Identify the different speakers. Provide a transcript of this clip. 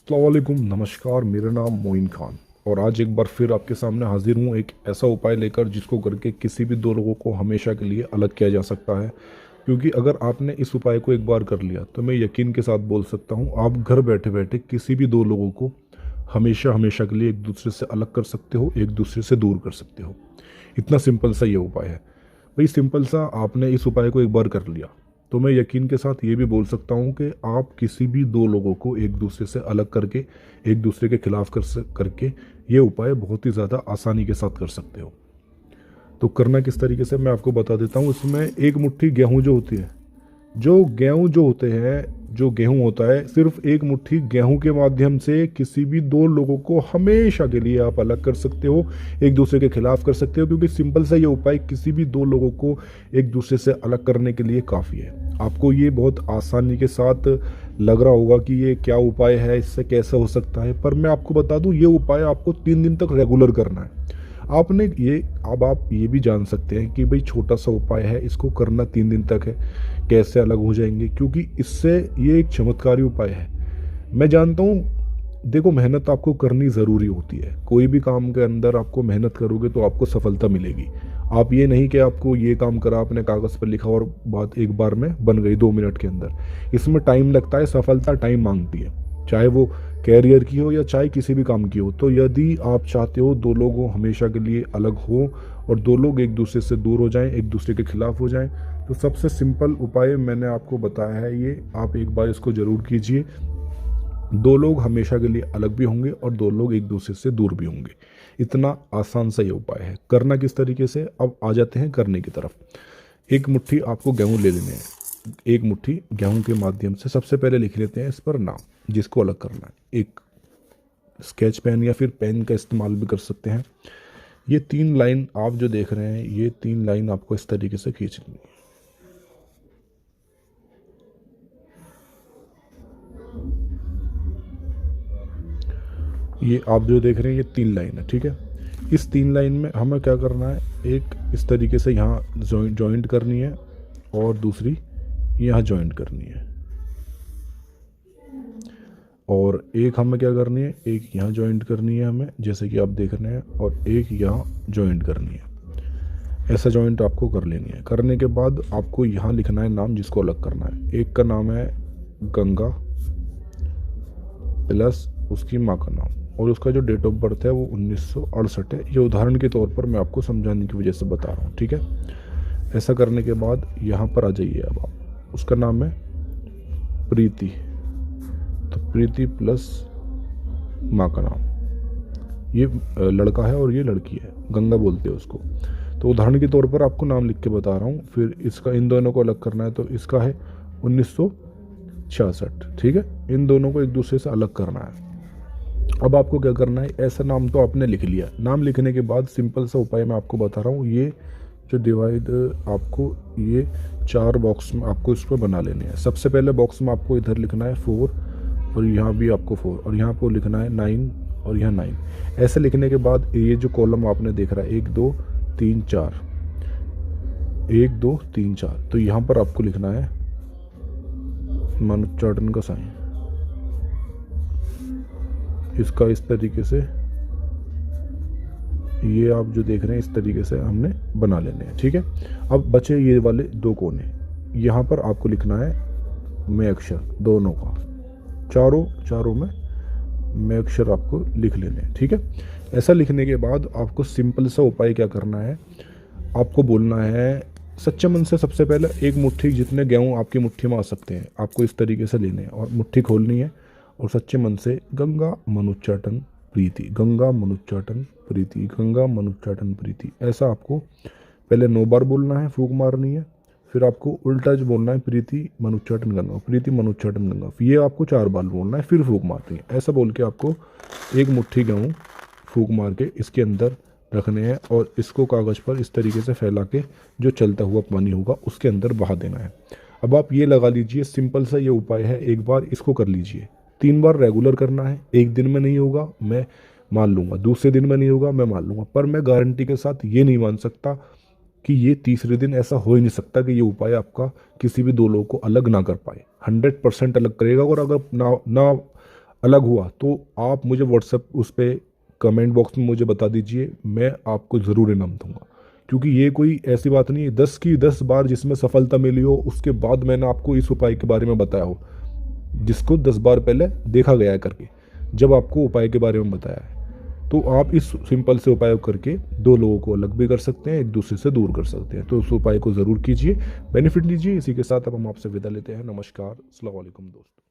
Speaker 1: अस्सलाम वालेकुम, नमस्कार। मेरा नाम मोइन खान और आज एक बार फिर आपके सामने हाजिर हूँ एक ऐसा उपाय लेकर जिसको करके किसी भी दो लोगों को हमेशा के लिए अलग किया जा सकता है। क्योंकि अगर आपने इस उपाय को एक बार कर लिया तो मैं यकीन के साथ बोल सकता हूँ आप घर बैठे बैठे किसी भी दो लोगों को हमेशा हमेशा के लिए एक दूसरे से अलग कर सकते हो, एक दूसरे से दूर कर सकते हो। इतना सिंपल सा ये उपाय है भाई। सिंपल सा आपने इस उपाय को एक बार कर लिया तो मैं यकीन के साथ ये भी बोल सकता हूँ कि आप किसी भी दो लोगों को एक दूसरे से अलग करके एक दूसरे के खिलाफ करके ये उपाय बहुत ही ज़्यादा आसानी के साथ कर सकते हो। तो करना किस तरीके से मैं आपको बता देता हूँ। इसमें एक मुट्ठी गेहूं जो होती है, जो गेहूं जो होते हैं, जो गेहूं होता है, सिर्फ एक मुट्ठी गेहूं के माध्यम से किसी भी दो लोगों को हमेशा के लिए आप अलग कर सकते हो, एक दूसरे के खिलाफ कर सकते हो। क्योंकि सिंपल सा ये उपाय किसी भी दो लोगों को एक दूसरे से अलग करने के लिए काफ़ी है। आपको ये बहुत आसानी के साथ लग रहा होगा कि ये क्या उपाय है, इससे कैसे हो सकता है, पर मैं आपको बता दूं ये उपाय आपको 3 दिन तक रेगुलर करना है। आपने ये, अब आप ये भी जान सकते हैं कि भाई छोटा सा उपाय है, इसको करना 3 दिन तक है, कैसे अलग हो जाएंगे, क्योंकि इससे ये एक चमत्कारी उपाय है। मैं जानता हूँ, देखो मेहनत आपको करनी ज़रूरी होती है। कोई भी काम के अंदर आपको मेहनत करोगे तो आपको सफलता मिलेगी। आप ये नहीं कि आपको ये काम करा, आपने कागज़ पर लिखा और बात एक बार में बन गई 2 मिनट के अंदर। इसमें टाइम लगता है, सफलता टाइम मांगती है, चाहे वो कैरियर की हो या चाहे किसी भी काम की हो। तो यदि आप चाहते हो दो लोग हमेशा के लिए अलग हो और दो लोग एक दूसरे से दूर हो जाएं, एक दूसरे के खिलाफ हो जाएं, तो सबसे सिंपल उपाय मैंने आपको बताया है ये। आप एक बार इसको ज़रूर कीजिए। दो लोग हमेशा के लिए अलग भी होंगे और दो लोग एक दूसरे से दूर भी होंगे। इतना आसान सा ये उपाय है। करना किस तरीके से, अब आ जाते हैं करने की तरफ। एक मुट्ठी आपको गेहूं ले लेने हैं। एक मुट्ठी गेहूं के माध्यम से सबसे पहले लिख लेते हैं इस पर नाम जिसको अलग करना है। एक स्केच पेन या फिर पेन का इस्तेमाल भी कर सकते हैं। ये 3 लाइन आप जो देख रहे हैं, ये 3 लाइन आपको इस तरीके से खींचनी है। ये आप जो देख रहे हैं ये 3 लाइन है, ठीक है। इस 3 लाइन में हमें क्या करना है, एक इस तरीके से यहाँ जॉइंट करनी है और दूसरी यहाँ जॉइंट करनी है, और एक हमें क्या करनी है, एक यहाँ जॉइंट करनी है हमें, जैसे कि आप देख रहे हैं, और एक यहाँ जॉइंट करनी है। ऐसा जॉइंट आपको कर लेनी है। करने के बाद आपको यहाँ लिखना है नाम जिसको अलग करना है। एक का नाम है गंगा प्लस उसकी माँ का नाम, और उसका जो डेट ऑफ बर्थ है वो 1968 है। ये उदाहरण के तौर पर मैं आपको समझाने की वजह से बता रहा हूँ, ठीक है। ऐसा करने के बाद यहाँ पर आ जाइए। अब आप, उसका नाम है प्रीति, तो प्रीति प्लस माँ का नाम। ये लड़का है और ये लड़की है, गंगा बोलते हैं उसको। तो उदाहरण के तौर पर आपको नाम लिख के बता रहा हूँ। फिर इसका, इन दोनों को अलग करना है, तो इसका है 1966, ठीक है। इन दोनों को एक दूसरे से अलग करना है। अब आपको क्या करना है, ऐसा नाम तो आपने लिख लिया। नाम लिखने के बाद सिंपल सा उपाय मैं आपको बता रहा हूँ। ये जो डिवाइड, आपको ये 4 बॉक्स में आपको इसको बना लेने हैं। सबसे पहले बॉक्स में आपको इधर लिखना है 4, और यहाँ भी आपको 4, और यहाँ पर लिखना है 9, और यहाँ 9। ऐसे लिखने के बाद ये जो कॉलम आपने देख रहा है 1 2 3 4, 1 2 3 4, तो यहाँ पर आपको लिखना है मनोच्चाटन का साइन। इसका इस तरीके से, ये आप जो देख रहे हैं इस तरीके से हमने बना लेने हैं, ठीक है। अब बचे ये वाले 2 कोने, यहाँ पर आपको लिखना है में अक्षर दोनों का, चारों में में अक्षर आपको लिख लेने हैं, ठीक है। ऐसा लिखने के बाद आपको सिंपल सा उपाय क्या करना है, आपको बोलना है सच्चे मन से। सबसे पहले एक मुट्ठी जितने गेहूँ आपकी मुट्ठी में आ सकते हैं आपको इस तरीके से लेने हैं, और मुट्ठी खोलनी है और सच्चे मन से गंगा मनुच्चाटन प्रीति, गंगा मनुच्चाटन प्रीति, गंगा मनुच्चाटन प्रीति, ऐसा आपको पहले 9 बार बोलना है, फूंक मारनी है। फिर आपको उल्टा जो बोलना है, प्रीति मनुच्चाटन गंगा, प्रीति मनुच्चाटन गंगा, ये आपको 4 बार बोलना है, फिर फूंक मारनी है। ऐसा बोल के आपको एक मुट्ठी गेहूँ फूंक मार के इसके अंदर रखने हैं, और इसको कागज़ पर इस तरीके से फैला के जो चलता हुआ पानी होगा उसके अंदर बहा देना है। अब आप ये लगा लीजिए, सिंपल सा ये उपाय है। एक बार इसको कर लीजिए, 3 बार रेगुलर करना है। एक दिन में नहीं होगा मैं मान लूँगा, दूसरे दिन में नहीं होगा मैं मान लूँगा, पर मैं गारंटी के साथ ये नहीं मान सकता कि ये तीसरे दिन ऐसा हो ही नहीं सकता कि ये उपाय आपका किसी भी दो लोगों को अलग ना कर पाए। 100% अलग करेगा। और अगर ना अलग हुआ तो आप मुझे व्हाट्सएप उस पर कमेंट बॉक्स में मुझे बता दीजिए, मैं आपको ज़रूर इनाम दूंगा। क्योंकि ये कोई ऐसी बात नहीं है 10 की 10 बार जिसमें सफलता मिली हो उसके बाद मैंने आपको इस उपाय के बारे में बताया हो, जिसको 10 बार पहले देखा गया है करके, जब आपको उपाय के बारे में बताया है। तो आप इस सिंपल से उपाय करके दो लोगों को अलग भी कर सकते हैं, एक दूसरे से दूर कर सकते हैं। तो उस उपाय को ज़रूर कीजिए, बेनिफिट लीजिए। इसी के साथ अब हम आपसे विदा लेते हैं। नमस्कार, अस्सलाम वालेकुम दोस्तों।